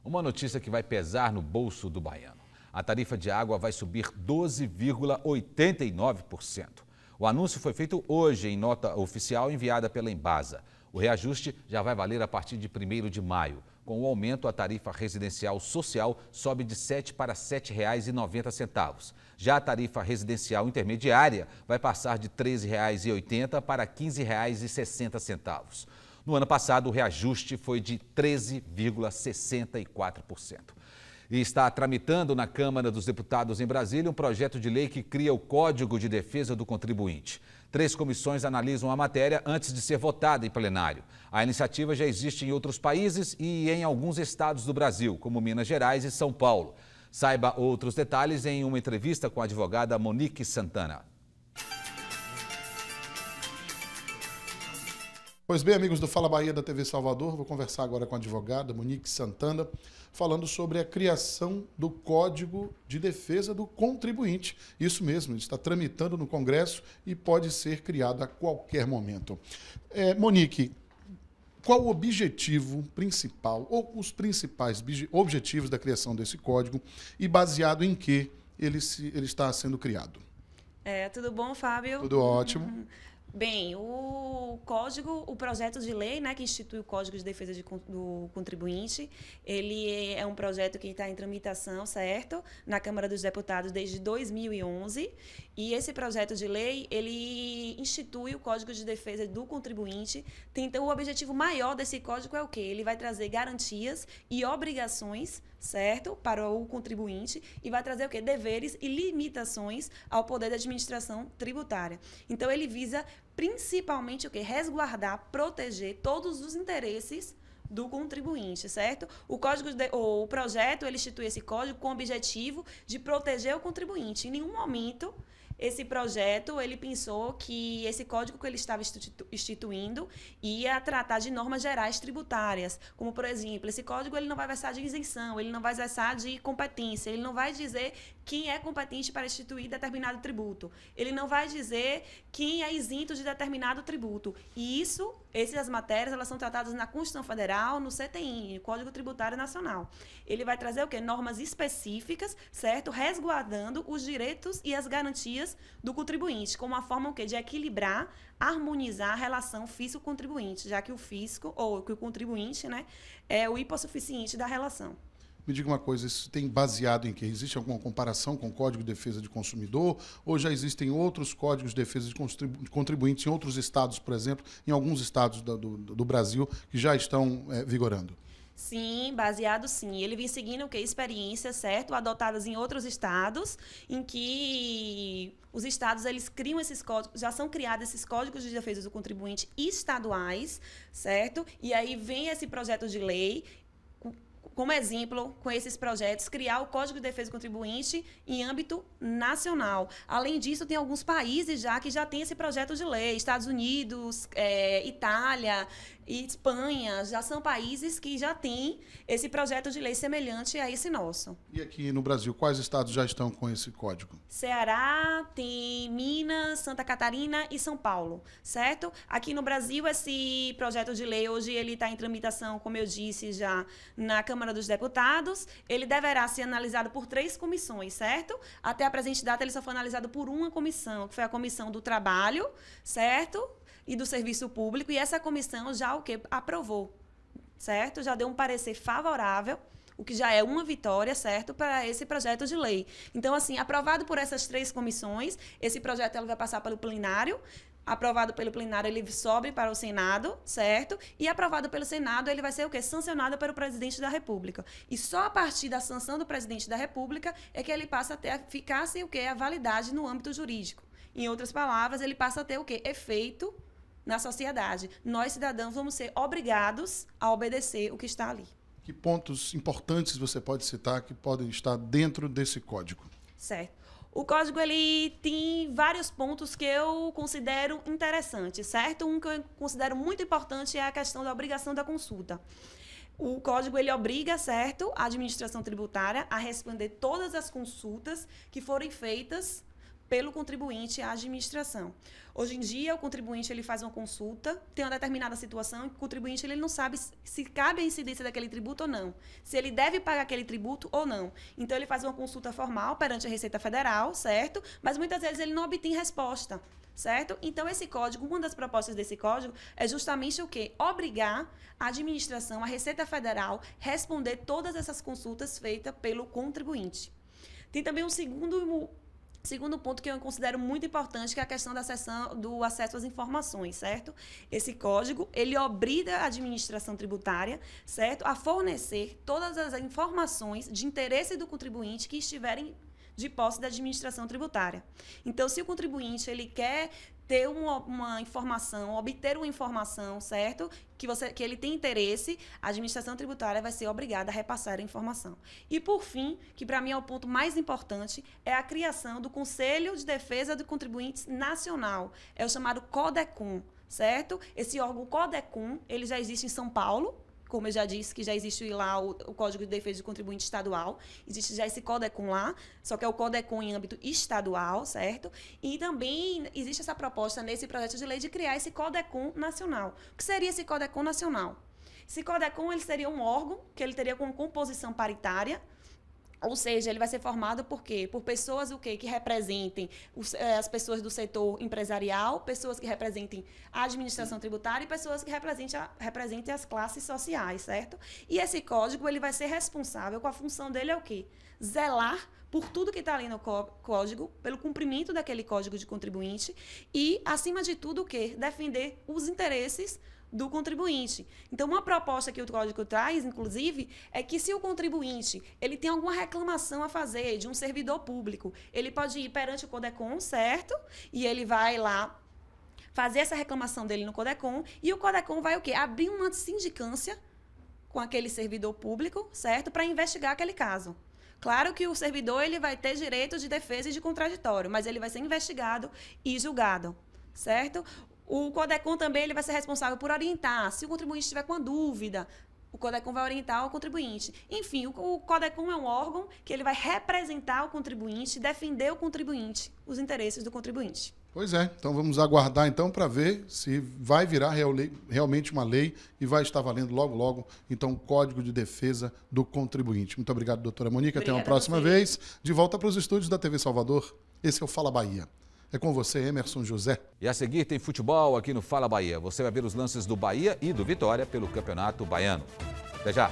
Uma notícia que vai pesar no bolso do baiano. A tarifa de água vai subir 12,89%. O anúncio foi feito hoje em nota oficial enviada pela Embasa. O reajuste já vai valer a partir de 1º de maio. Com o aumento, a tarifa residencial social sobe de R$ 7 para R$ 7,90. Já a tarifa residencial intermediária vai passar de R$ 13,80 para R$ 15,60. No ano passado, o reajuste foi de 13,64%. E está tramitando na Câmara dos Deputados em Brasília um projeto de lei que cria o Código de Defesa do Contribuinte. 3 comissões analisam a matéria antes de ser votada em plenário. A iniciativa já existe em outros países e em alguns estados do Brasil, como Minas Gerais e São Paulo. Saiba outros detalhes em uma entrevista com a advogada Monique Santana. Pois bem, amigos do Fala Bahia da TV Salvador, vou conversar agora com a advogada Monique Santana, falando sobre a criação do Código de Defesa do Contribuinte. Isso mesmo, está tramitando no Congresso e pode ser criado a qualquer momento. Monique, qual o objetivo principal, ou os principais objetivos da criação desse código e baseado em que ele está sendo criado? Tudo bom, Fábio? Tudo ótimo. Bem, o projeto de lei, né, que institui o Código de Defesa do Contribuinte, ele é um projeto que está em tramitação, certo? Na Câmara dos Deputados desde 2011. E esse projeto de lei, ele institui o Código de Defesa do Contribuinte. Então, o objetivo maior desse código é o quê? Ele vai trazer garantias e obrigações, certo? Para o contribuinte e vai trazer o quê? Deveres e limitações ao poder da administração tributária. Então, ele visa principalmente o quê? Resguardar, proteger todos os interesses do contribuinte, certo? O projeto, ele institui esse código com o objetivo de proteger o contribuinte. Em nenhum momento esse projeto, ele pensou que esse código que ele estava instituindo ia tratar de normas gerais tributárias, como, por exemplo, esse código ele não vai versar de isenção, ele não vai versar de competência, ele não vai dizer quem é competente para instituir determinado tributo, ele não vai dizer quem é isento de determinado tributo. E essas matérias, elas são tratadas na Constituição Federal, no CTN, Código Tributário Nacional. Ele vai trazer o quê? Normas específicas, certo? Resguardando os direitos e as garantias do contribuinte, como uma forma o quê? De equilibrar, harmonizar a relação fisco-contribuinte, já que o fisco, ou que o contribuinte, né, é o hipossuficiente da relação. Me diga uma coisa, isso tem baseado em quê? Existe alguma comparação com o Código de Defesa de Consumidor ou já existem outros códigos de defesa de contribuintes em outros estados, por exemplo, em alguns estados do Brasil que já estão vigorando? Sim, baseado sim. Ele vem seguindo o quê? Experiências, certo? Adotadas em outros estados, em que os estados, eles criam esses códigos, já são criados esses códigos de defesa do contribuinte estaduais, certo? E aí vem esse projeto de lei, como exemplo, com esses projetos, criar o Código de Defesa do Contribuinte em âmbito nacional. Além disso, tem alguns países que já têm esse projeto de lei. Estados Unidos, Itália e Espanha, já são países que já têm esse projeto de lei semelhante a esse nosso. E aqui no Brasil, quais estados já estão com esse código? Ceará, tem Minas, Santa Catarina e São Paulo, certo? Aqui no Brasil, esse projeto de lei, hoje ele está em tramitação, como eu disse, já na Câmara dos Deputados. Ele deverá ser analisado por 3 comissões, certo? Até a presente data, ele só foi analisado por uma comissão, que foi a Comissão do Trabalho, certo? E do Serviço Público. E essa comissão já aprovou, certo? Já deu um parecer favorável, o que já é uma vitória, certo, para esse projeto de lei. Então, assim, aprovado por essas 3 comissões, esse projeto ele vai passar pelo plenário. Aprovado pelo plenário, ele sobe para o Senado, certo? E aprovado pelo Senado, ele vai ser o quê? Sancionado pelo presidente da República. E só a partir da sanção do presidente da República é que ele passa a ter eficácia e o quê? A validade no âmbito jurídico. Em outras palavras, ele passa a ter o quê? Efeito na sociedade. Nós, cidadãos, vamos ser obrigados a obedecer o que está ali. Que pontos importantes você pode citar que podem estar dentro desse código? Certo. O código ele tem vários pontos que eu considero interessantes, certo? Um que eu considero muito importante é a questão da obrigação da consulta. O código ele obriga, certo, a administração tributária a responder todas as consultas que forem feitas pelo contribuinte à administração. Hoje em dia, o contribuinte ele faz uma consulta, tem uma determinada situação, e o contribuinte ele não sabe se cabe a incidência daquele tributo ou não, se ele deve pagar aquele tributo ou não. Então, ele faz uma consulta formal perante a Receita Federal, certo? Mas muitas vezes ele não obtém resposta. Certo? Então, esse código, uma das propostas desse código é justamente o quê? Obrigar a administração, a Receita Federal, responder todas essas consultas feitas pelo contribuinte. Tem também um segundo ponto que eu considero muito importante, que é a questão do acesso às informações, certo? Esse código, ele obriga a administração tributária, certo? A fornecer todas as informações de interesse do contribuinte que estiverem de posse da administração tributária. Então, se o contribuinte ele quer ter uma informação, obter uma informação, certo? Que ele tem interesse, a administração tributária vai ser obrigada a repassar a informação. E, por fim, que para mim é o ponto mais importante, é a criação do Conselho de Defesa de Contribuintes Nacional. É o chamado CODECON, certo? Esse órgão CODECON, ele já existe em São Paulo, como eu já disse, que já existe lá o Código de Defesa de Contribuinte Estadual, existe já esse CODECON lá, só que é o CODECON em âmbito estadual, certo? E também existe essa proposta nesse projeto de lei de criar esse CODECON nacional. O que seria esse CODECON nacional? Esse CODECON ele seria um órgão que ele teria com composição paritária, ou seja, ele vai ser formado por quê? Por pessoas que representem as pessoas do setor empresarial, pessoas que representem a administração tributária e pessoas que representem as classes sociais, certo? E esse código ele vai ser responsável, com a função dele é o quê? Zelar por tudo que está ali no código, pelo cumprimento daquele código de contribuinte e, acima de tudo, o quê? Defender os interesses do contribuinte. Então, uma proposta que o código traz, inclusive, é que se o contribuinte ele tem alguma reclamação a fazer de um servidor público, ele pode ir perante o CODECON, certo? E ele vai lá fazer essa reclamação dele no CODECON e o CODECON vai o quê? Abrir uma sindicância com aquele servidor público, certo? Para investigar aquele caso. Claro que o servidor ele vai ter direito de defesa e de contraditório, mas ele vai ser investigado e julgado, certo? O CODECON também ele vai ser responsável por orientar. Se o contribuinte estiver com uma dúvida, o CODECON vai orientar o contribuinte. Enfim, o CODECON é um órgão que ele vai representar o contribuinte, defender o contribuinte, os interesses do contribuinte. Pois é, então vamos aguardar então para ver se vai virar realmente uma lei e vai estar valendo logo, logo, então, o Código de Defesa do Contribuinte. Muito obrigado, doutora Monique. Até uma próxima vez. De volta para os estúdios da TV Salvador. Esse é o Fala Bahia. É com você, Emerson José. E a seguir tem futebol aqui no Fala Bahia. Você vai ver os lances do Bahia e do Vitória pelo Campeonato Baiano. Até já!